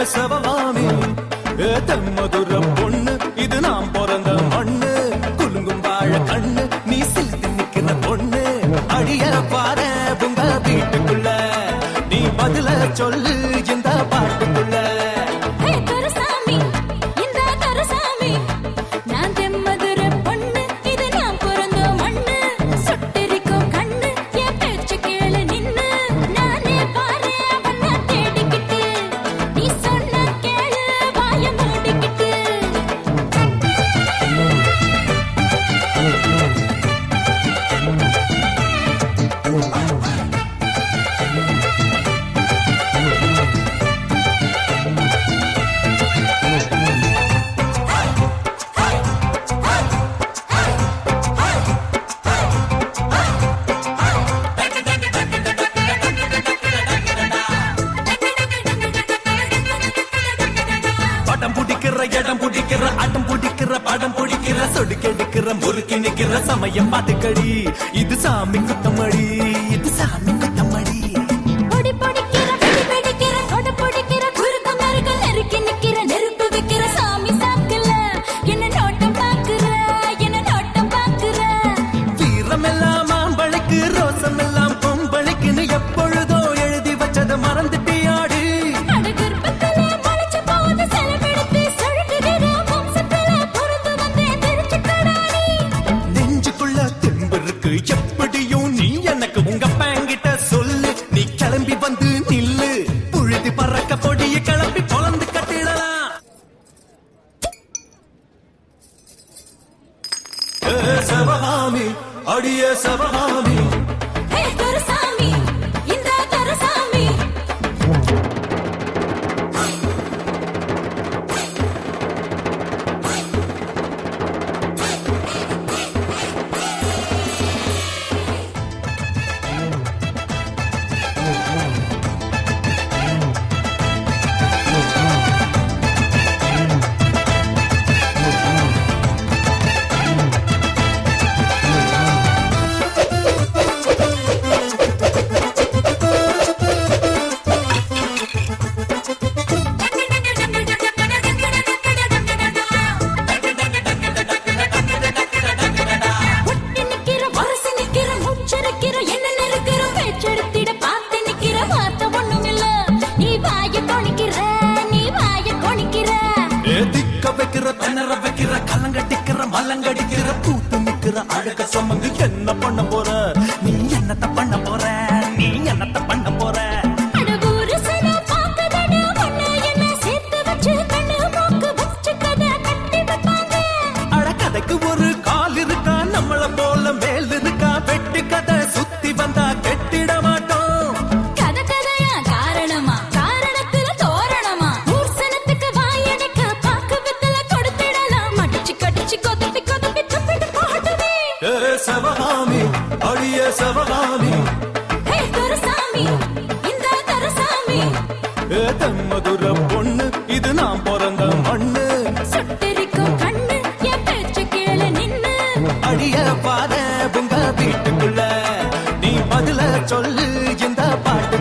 சவமாமி தெம்மதுர பொண்ணு இது நாம் பிறந்த மண்ணு குலுங்கும் வாழ கண்ணு நீ சில்த்து நிக்கிற பொண்ணு அடிய பாரு உங்க வீட்டுக்குள்ள நீ பதில சொல்லு இந்த பாட்டுக்குள்ள இடம் பிடிக்கிற ஆட்டம் பிடிக்கிற படம் பிடிக்கிற சொடுக்கெடுக்கிற முறுக்கி நிக்கிற சமயம் பாட்டுக்கடி இது சாமி குத்தமடி இது சாமி குத்தமடி வீரமெல்லாம் மாம்பழைக்கு ரோசமெல்லாம் பொம்பளைக்குன்னு எப்பொழுதோ எழுதி வச்சது மறந்துட்டியாடி எப்படியும் நீ எனக்கு உங்க பேங்கிட்ட சொல்லு நீ கிளம்பி வந்து நில்லு புழுதி பறக்க பொடிய கிளம்பி பொலந்து கட்டிடலாம் சவகாமி அடிய சவகாமி திணற வைக்கிற கலங்கடிக்கிற மலங்கடிக்கிற பூத்து நிக்கிற அழக சுமந்து என்ன பண்ண போற நீ என்னத்த பண்ண போற நீ என்னத்த பண்ண போற அழகதைக்கு ஒரு கால் இருக்கா நம்மள போல மேல் இருக்கா வெட்டி கதை சுத்தி வந்தா கெட்டிட மாட்டோம் சவகாமி அடிய சவகாமி தெம்மதுர பொண்ணு இது நாம் பிறந்த மண்ணு அடிய பாரு உங்க வீட்டுக்குள்ள நீ பதில சொல்லு இந்த பாட்டு